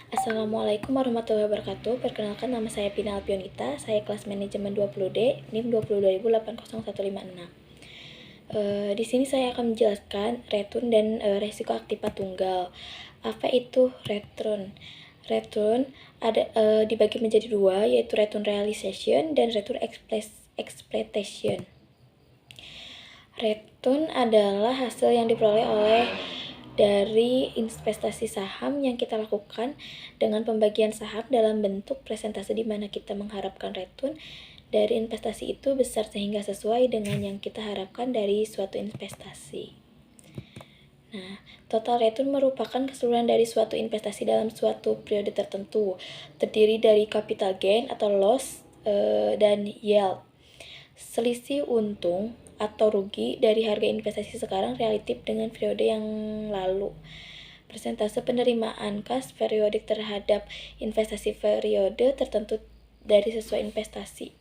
Assalamualaikum warahmatullahi wabarakatuh. Perkenalkan, nama saya Pina Alpionita. Saya kelas manajemen 20D, NIM 20.80156. Di sini saya akan menjelaskan return dan resiko aktiva tunggal. Apa itu return? Return ada dibagi menjadi dua, yaitu return realization dan return exploitation. Return adalah hasil yang diperoleh dari investasi saham yang kita lakukan dengan pembagian saham dalam bentuk presentase di mana kita mengharapkan return dari investasi itu besar sehingga sesuai dengan yang kita harapkan dari suatu investasi. Nah, total return merupakan keseluruhan dari suatu investasi dalam suatu periode tertentu, terdiri dari capital gain atau loss dan yield. Selisih untung atau rugi dari harga investasi sekarang relatif dengan periode yang lalu. Persentase penerimaan kas periodik terhadap investasi periode tertentu dari sesuai investasi.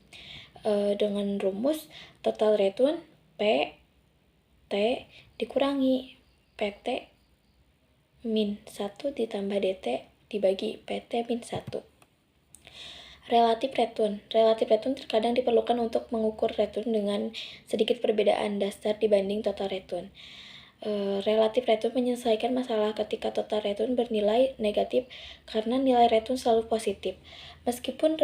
Dengan rumus total return P T dikurangi PT min 1 ditambah DT dibagi PT min 1. Relatif return terkadang diperlukan untuk mengukur return dengan sedikit perbedaan dasar dibanding total return. Relatif return menyelesaikan masalah ketika total return bernilai negatif karena nilai return selalu positif. Meskipun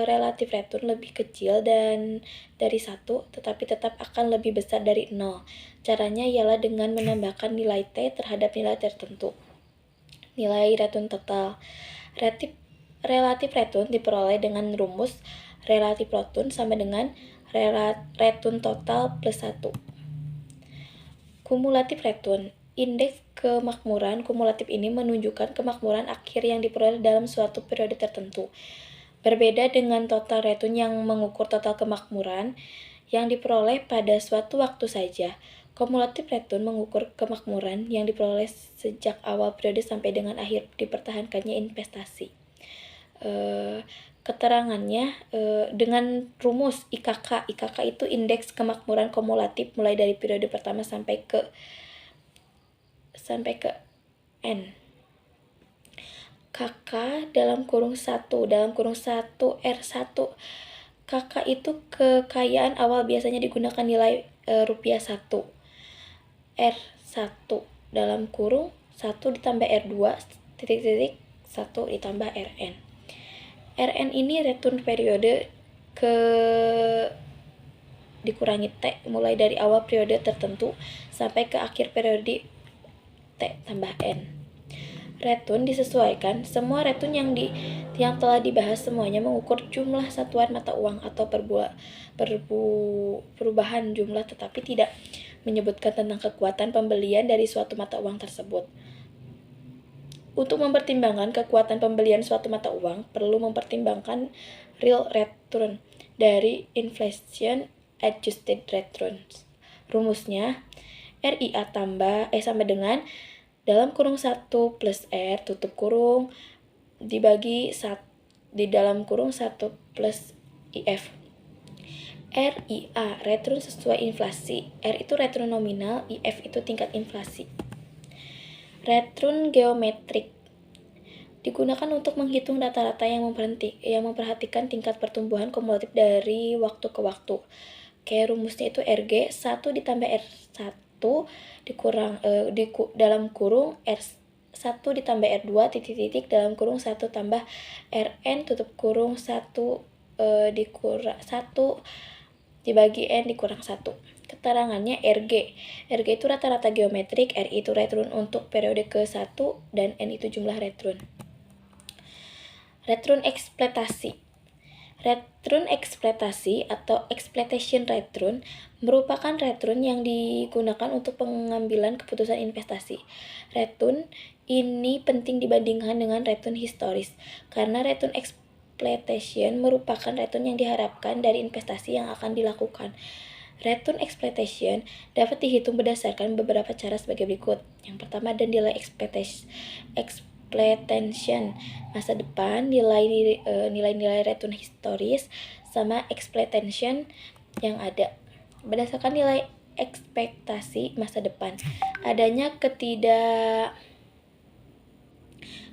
relatif return lebih kecil dan dari 1, tetapi tetap akan lebih besar dari 0. Caranya ialah dengan menambahkan nilai T terhadap nilai tertentu. Nilai return total. Relatif return diperoleh dengan rumus relatif return sama dengan return total plus 1. Kumulatif return. Indeks kemakmuran kumulatif ini menunjukkan kemakmuran akhir yang diperoleh dalam suatu periode tertentu. Berbeda dengan total return yang mengukur total kemakmuran yang diperoleh pada suatu waktu saja. Kumulatif return mengukur kemakmuran yang diperoleh sejak awal periode sampai dengan akhir dipertahankannya investasi. Keterangannya dengan rumus IKK. IKK itu indeks kemakmuran kumulatif mulai dari periode pertama sampai ke N. KK dalam kurung 1 R1. KK itu kekayaan awal, biasanya digunakan nilai rupiah 1. R1 dalam kurung 1 ditambah R2 titik-titik 1 ditambah RN. RN ini return periode dikurangi T mulai dari awal periode tertentu sampai ke akhir periode T tambah N. Return disesuaikan. Semua return yang telah dibahas semuanya mengukur jumlah satuan mata uang atau perubahan jumlah, tetapi tidak menyebutkan tentang kekuatan pembelian dari suatu mata uang tersebut. Untuk mempertimbangkan kekuatan pembelian suatu mata uang, perlu mempertimbangkan real return dari inflation adjusted returns. Rumusnya RIA sama dengan dalam kurung 1 plus R tutup kurung dibagi di dalam kurung 1 plus IF. RIA return sesuai inflasi. R itu return nominal, IF itu tingkat inflasi. Return geometrik digunakan untuk menghitung rata-rata yang memperhatikan tingkat pertumbuhan kumulatif dari waktu ke waktu. Kayak rumusnya itu RG 1 ditambah R1 dalam kurung R1 ditambah R2 titik-titik dalam kurung 1 tambah RN tutup kurung 1 dikurang 1 dibagi N dikurang 1. Keterangannya RG itu rata-rata geometrik, R itu return untuk periode ke-1, dan N itu jumlah return. Return eksploitasi. Return eksploitasi atau exploitation return merupakan return yang digunakan untuk pengambilan keputusan investasi. Return ini penting dibandingkan dengan return historis, karena return exploitation merupakan return yang diharapkan dari investasi yang akan dilakukan. Return exploitation dapat dihitung berdasarkan beberapa cara sebagai berikut. Yang pertama ada nilai exploitation masa depan, nilai-nilai return historis, sama exploitation yang ada. Berdasarkan nilai ekspektasi masa depan, adanya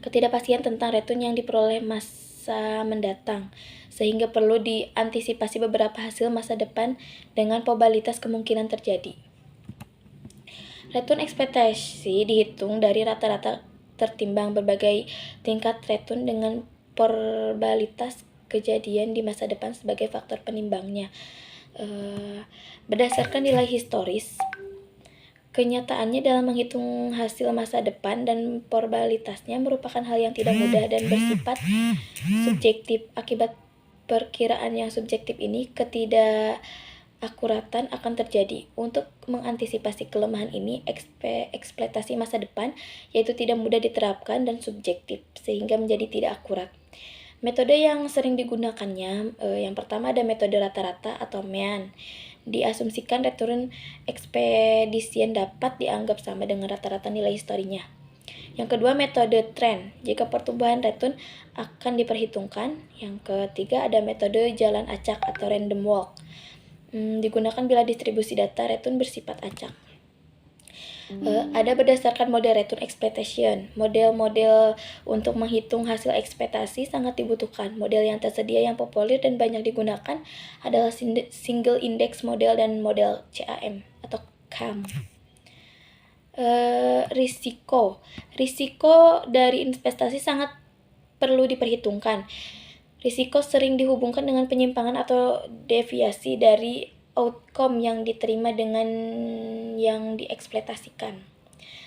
ketidakpastian tentang return yang diperoleh masa mendatang, sehingga perlu diantisipasi beberapa hasil masa depan dengan probabilitas kemungkinan terjadi. Return ekspektasi dihitung dari rata-rata tertimbang berbagai tingkat return dengan probabilitas kejadian di masa depan sebagai faktor penimbangnya. Berdasarkan nilai historis, kenyataannya dalam menghitung hasil masa depan dan probabilitasnya merupakan hal yang tidak mudah dan bersifat subjektif. Akibat perkiraan yang subjektif ini, ketidakakuratan akan terjadi. Untuk mengantisipasi kelemahan ini, ekspektasi masa depan yaitu tidak mudah diterapkan dan subjektif, sehingga menjadi tidak akurat. Metode yang sering digunakannya, yang pertama ada metode rata-rata atau mean. Diasumsikan return ekspedisi dapat dianggap sama dengan rata-rata nilai historinya. Yang kedua, metode trend. Jika pertumbuhan return akan diperhitungkan. Yang ketiga, ada metode jalan acak atau random walk. Digunakan bila distribusi data return bersifat acak. Ada berdasarkan model return expectation. Model-model untuk menghitung hasil ekspektasi sangat dibutuhkan. Model yang tersedia yang populer dan banyak digunakan adalah single index model dan model CAM atau CAM. Risiko dari investasi sangat perlu diperhitungkan. Risiko sering dihubungkan dengan penyimpangan atau deviasi dari outcome yang diterima dengan yang diekspektasikan.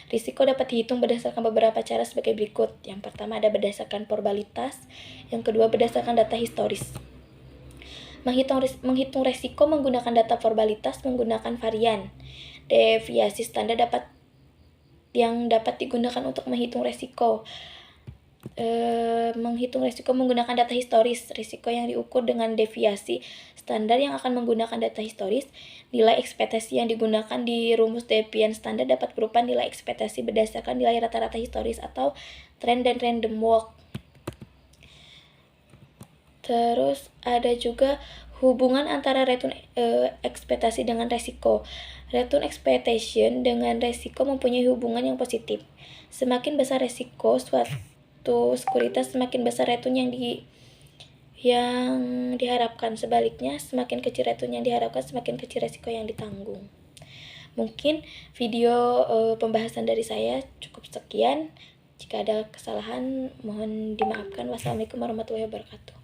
Risiko dapat dihitung berdasarkan beberapa cara sebagai berikut. Yang pertama ada berdasarkan probabilitas, yang kedua berdasarkan data historis. Menghitung risiko menggunakan data probabilitas menggunakan varian. Deviasi standar yang dapat digunakan untuk menghitung risiko. Menghitung risiko menggunakan data historis. Risiko yang diukur dengan deviasi standar yang akan menggunakan data historis. Nilai ekspektasi yang digunakan di rumus Devian standar dapat berupa nilai ekspektasi berdasarkan nilai rata-rata historis atau trend dan random walk. Terus ada juga hubungan antara return ekspektasi dengan resiko. Return expectation dengan resiko mempunyai hubungan yang positif. Semakin besar resiko suatu sekuritas, semakin besar return yang diharapkan. Sebaliknya, semakin kecil return yang diharapkan, semakin kecil resiko yang ditanggung. Mungkin video pembahasan dari saya cukup sekian. Jika ada kesalahan, mohon dimaafkan. Wassalamualaikum warahmatullahi wabarakatuh.